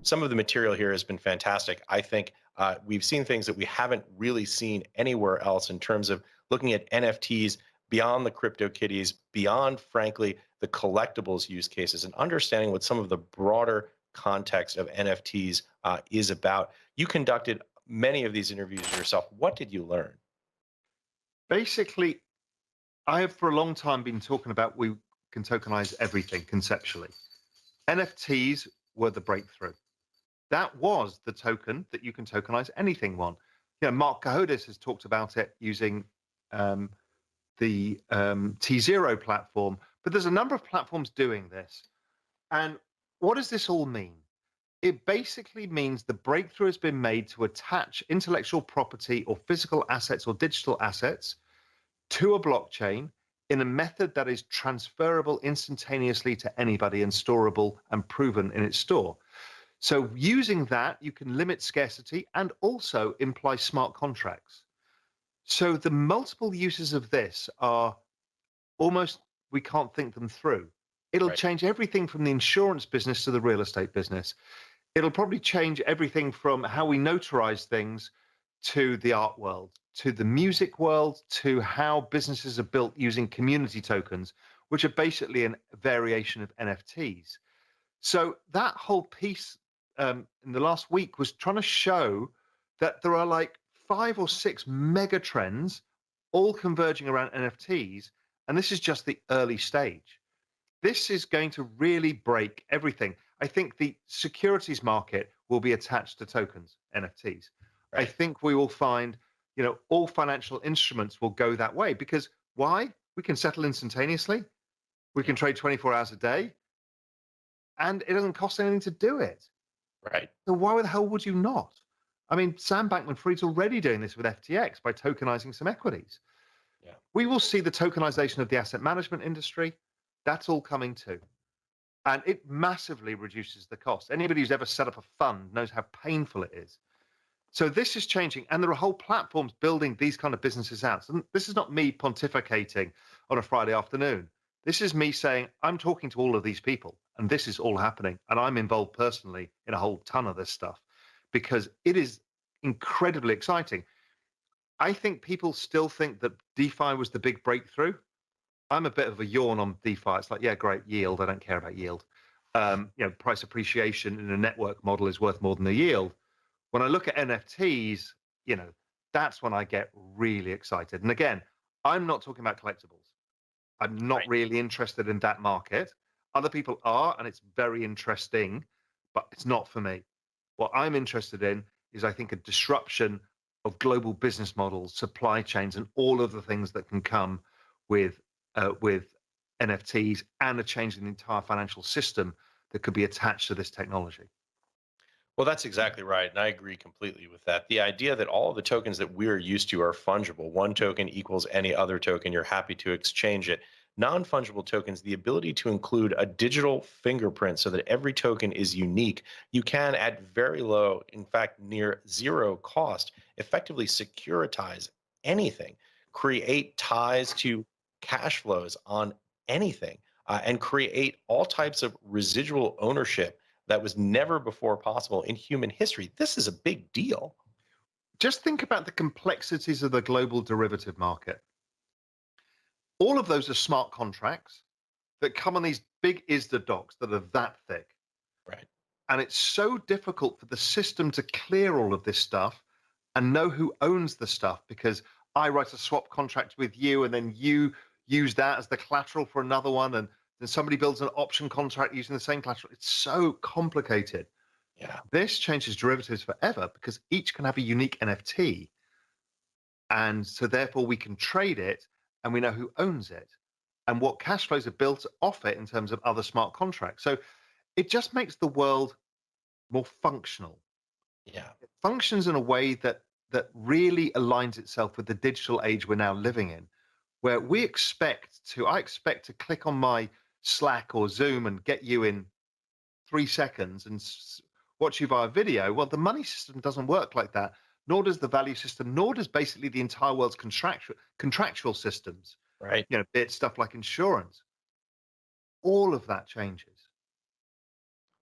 Some of the material here has been fantastic. I think we've seen things that we haven't really seen anywhere else in terms of looking at NFTs beyond the crypto kitties, beyond, frankly, the collectibles use cases, and understanding what some of the broader context of NFTs is about. You conducted many of these interviews yourself. What did you learn? Basically, I have for a long time been talking about we can tokenize everything conceptually. NFTs were the breakthrough. That was the token that you can tokenize anything on. Mark Cahodis has talked about it using um, the T0 platform, but there's a number of platforms doing this. And what does this all mean? It basically means the breakthrough has been made to attach intellectual property or physical assets or digital assets to a blockchain in a method that is transferable instantaneously to anybody and storable and proven in its store. So using that, you can limit scarcity and also imply smart contracts. So the multiple uses of this are almost, we can't think them through. It'll Right. change everything from the insurance business to the real estate business. It'll probably change everything from how we notarize things to the art world, to the music world, to how businesses are built using community tokens, which are basically a variation of NFTs. So that whole piece in the last week was trying to show that there are like 5 or 6 mega trends all converging around NFTs, and this is just the early stage. This is going to really break everything. I think the securities market will be attached to tokens, NFTs. I Right. think we will find, all financial instruments will go that way because why? We can settle instantaneously. We Yeah. can trade 24 hours a day and it doesn't cost anything to do it. Right. So why the hell would you not? I mean, Sam Bankman-Fried's already doing this with FTX by tokenizing some equities. Yeah. We will see the tokenization of the asset management industry. That's all coming too. And it massively reduces the cost. Anybody who's ever set up a fund knows how painful it is. So this is changing, and there are whole platforms building these kind of businesses out. So this is not me pontificating on a Friday afternoon. This is me saying, I'm talking to all of these people, and this is all happening. And I'm involved personally in a whole ton of this stuff because it is incredibly exciting. I think people still think that DeFi was the big breakthrough. I'm a bit of a yawn on DeFi. It's like, yeah, great yield. I don't care about yield. Price appreciation in a network model is worth more than the yield. When I look at NFTs, that's when I get really excited. And again, I'm not talking about collectibles. I'm not Right. really interested in that market. Other people are, and it's very interesting, but it's not for me. What I'm interested in is, I think, a disruption of global business models, supply chains, and all of the things that can come with NFTs and a change in the entire financial system that could be attached to this technology. Well, that's exactly right. And I agree completely with that. The idea that all of the tokens that we're used to are fungible, one token equals any other token, you're happy to exchange it. Non fungible tokens, the ability to include a digital fingerprint so that every token is unique, you can, at very low, in fact, near zero cost, effectively securitize anything, create ties to cash flows on anything, and create all types of residual ownership that was never before possible in human history. This is a big deal. Just think about the complexities of the global derivative market. All of those are smart contracts that come on these big ISDA docs that are that thick. Right. And it's so difficult for the system to clear all of this stuff and know who owns the stuff because I write a swap contract with you and then you use that as the collateral for another one. And then somebody builds an option contract using the same collateral. It's so complicated. Yeah. This changes derivatives forever because each can have a unique NFT. And so therefore we can trade it and we know who owns it and what cash flows are built off it in terms of other smart contracts. So it just makes the world more functional. Yeah. It functions in a way that really aligns itself with the digital age we're now living in, where I expect to click on my Slack or Zoom and get you in 3 seconds and watch you via video. Well, the money system doesn't work like that, nor does the value system, nor does basically the entire world's contractual systems, Right. be it stuff like insurance. All of that changes.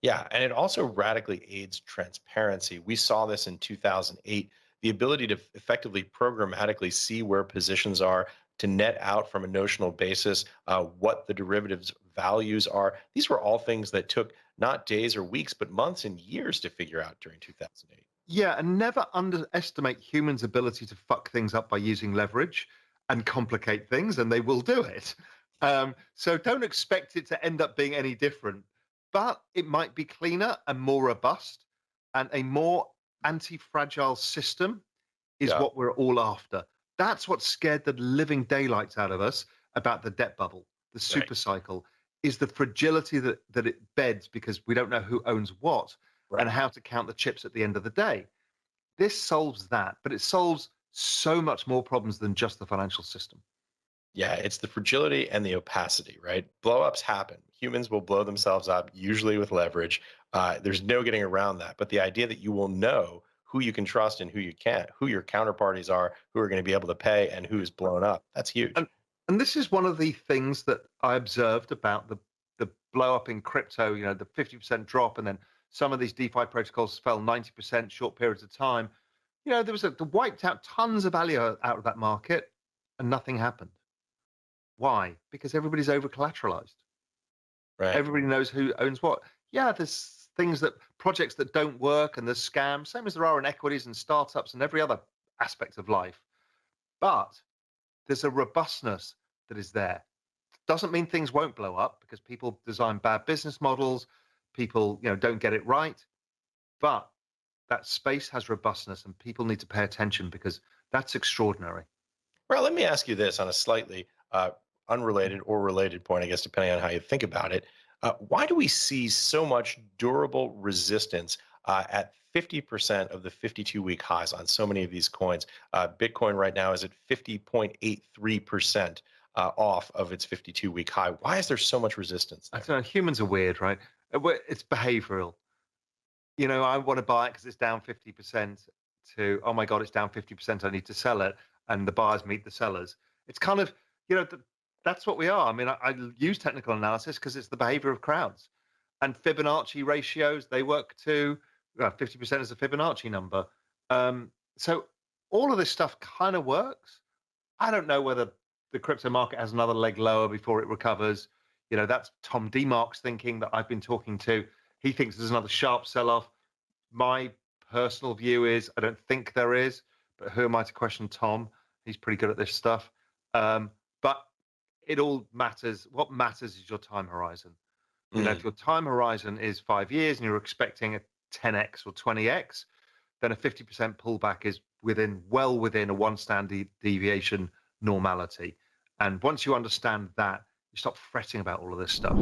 Yeah, and it also radically aids transparency. We saw this in 2008, the ability to effectively programmatically see where positions are, to net out from a notional basis what the derivatives values are. These were all things that took not days or weeks, but months and years to figure out during 2008. Yeah, and never underestimate humans' ability to fuck things up by using leverage and complicate things, and they will do it. So don't expect it to end up being any different, but it might be cleaner and more robust, and a more anti-fragile system is Yeah, what we're all after. That's what scared the living daylights out of us about the debt bubble, the right, super cycle, is the fragility that it beds because we don't know who owns what and right. how to count the chips at the end of the day. This solves that, but it solves so much more problems than just the financial system. Yeah, it's the fragility and the opacity, right? Blow ups happen. Humans will blow themselves up, usually with leverage. There's no getting around that. But the idea that you will know who you can trust and who you can't, who your counterparties are, who are going to be able to pay, and who is blown up, that's huge. And and this is one of the things that I observed about the blow up in crypto, the 50% drop, and then some of these DeFi protocols fell 90% short periods of time. There was they wiped out tons of value out of that market and nothing happened. Why? Because everybody's over collateralized. Right. Everybody knows who owns what. Yeah, there's things that projects that don't work and there's scams, same as there are in equities and startups and every other aspect of life. But there's a robustness that is there. Doesn't mean things won't blow up because people design bad business models, people, don't get it right. But that space has robustness and people need to pay attention because that's extraordinary. Well, let me ask you this on a slightly unrelated or related point, I guess, depending on how you think about it. Why do we see so much durable resistance at 50% of the 52-week highs on so many of these coins? Bitcoin right now is at 50.83% off of its 52-week high. Why is there so much resistance I there? don't know, humans are weird, right? It's behavioral. I want to buy it because it's down 50% to, oh my God, it's down 50%. I need to sell it. And the buyers meet the sellers. It's kind of, that's what we are. I mean, I use technical analysis because it's the behavior of crowds. And Fibonacci ratios, they work too. 50% is a Fibonacci number. So all of this stuff kind of works. I don't know whether the crypto market has another leg lower before it recovers. That's Tom DeMark's thinking that I've been talking to. He thinks there's another sharp sell-off. My personal view is I don't think there is, but who am I to question Tom? He's pretty good at this stuff. But it all matters. What matters is your time horizon. If Mm. your time horizon is 5 years and you're expecting a 10x or 20x, then a 50% pullback is well within a one standard deviation normality. And once you understand that, you stop fretting about all of this stuff.